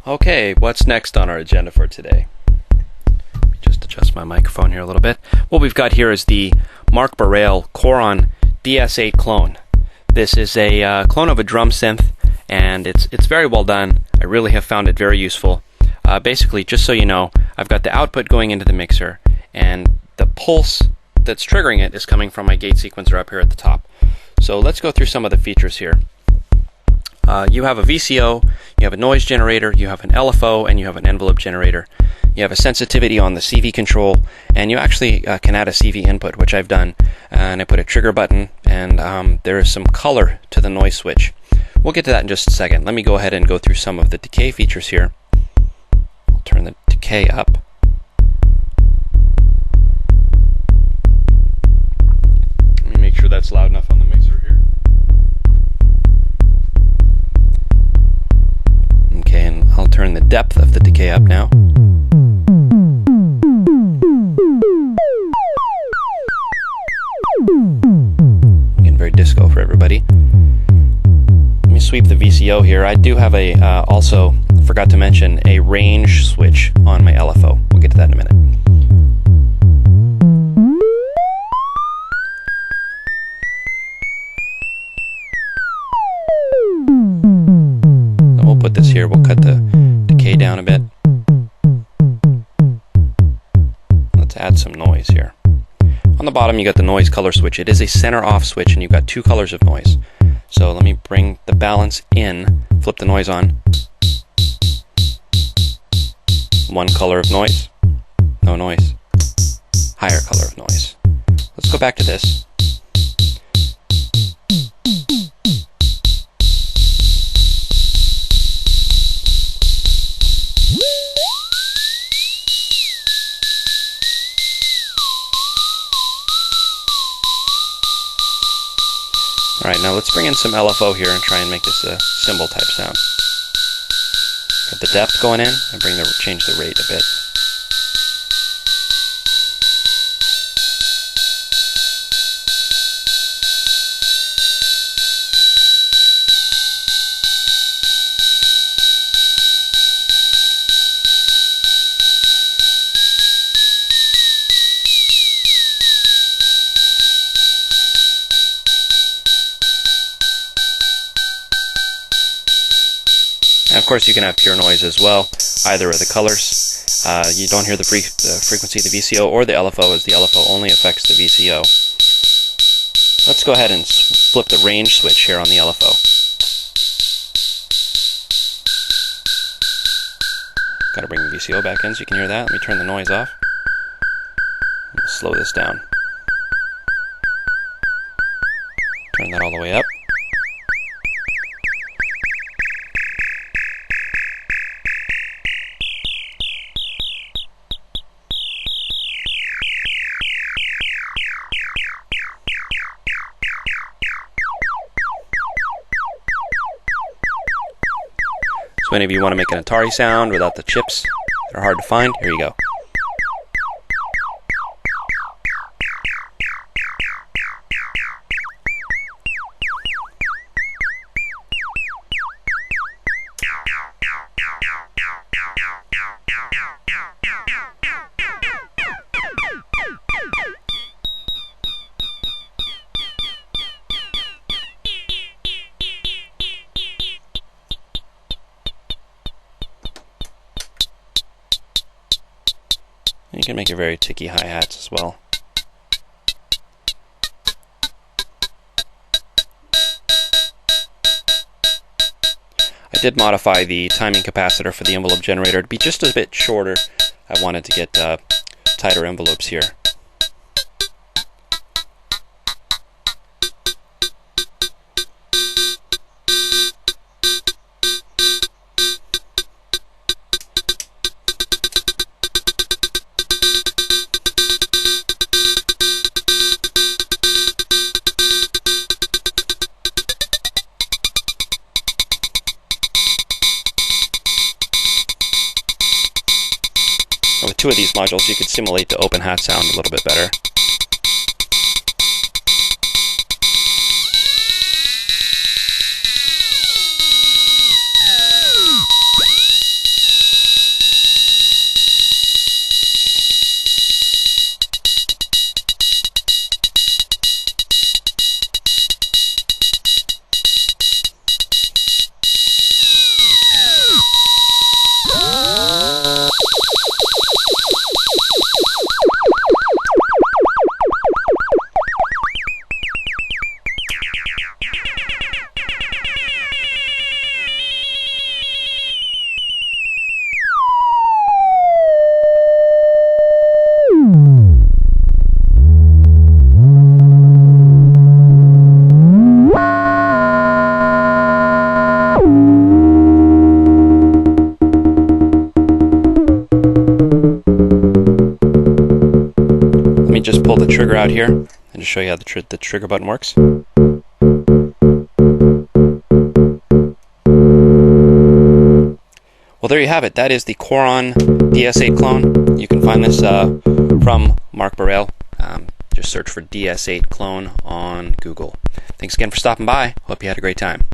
Okay, what's next on our agenda for today? Let me just adjust my microphone here a little bit. What we've got here is the Marc Bareille Coron DS8 clone. This is a clone of a drum synth, and it's very well done. I really have found it very useful. Basically, just so you know, I've got the output going into the mixer, and the pulse that's triggering it is coming from my gate sequencer up here at the top. So let's go through some of the features here. You have a VCO, you have a noise generator, you have an LFO, and you have an envelope generator. You have a sensitivity on the CV control, and you actually can add a CV input, which I've done. And I put a trigger button, and there is some color to the noise switch. We'll get to that in just a second. Let me go ahead and go through some of the decay features here. I'll turn the decay up. Let me make sure that's loud enough on the mixer here. Okay, and I'll turn the depth of the decay up now. Getting very disco for everybody. Let me sweep the VCO here. I do have a, also forgot to mention, a range switch on my LFO. We'll get to that in a minute. We'll put this here, we'll cut the decay down a bit. Let's add some noise here. On the bottom you got the noise color switch. It is a center off switch, and you've got two colors of noise. So let me bring the balance in, flip the noise on. One color of noise, no noise. Higher color of noise. Let's go back to this. Alright, now let's bring in some LFO here and try and make this a cymbal type sound. Get the depth going in and change the rate a bit. And of course you can have pure noise as well, either of the colors. You don't hear the frequency of the VCO or the LFO, as the LFO only affects the VCO. Let's go ahead and flip the range switch here on the LFO. Got to bring the VCO back in so you can hear that. Let me turn the noise off. Slow this down. Turn that all the way up. So any of you want to make an Atari sound without the chips that are hard to find, here you go. You can make a very ticky hi-hats as well. I did modify the timing capacitor for the envelope generator to be just a bit shorter. I wanted to get tighter envelopes here. With two of these modules, you could simulate the open hat sound a little bit better. me just pull the trigger out here and just show you how the trigger button works. Well, there you have it. That is the Coron DS8 clone. You can find this from Marc Bareille. Just search for DS8 clone on Google. Thanks again for stopping by. Hope you had a great time.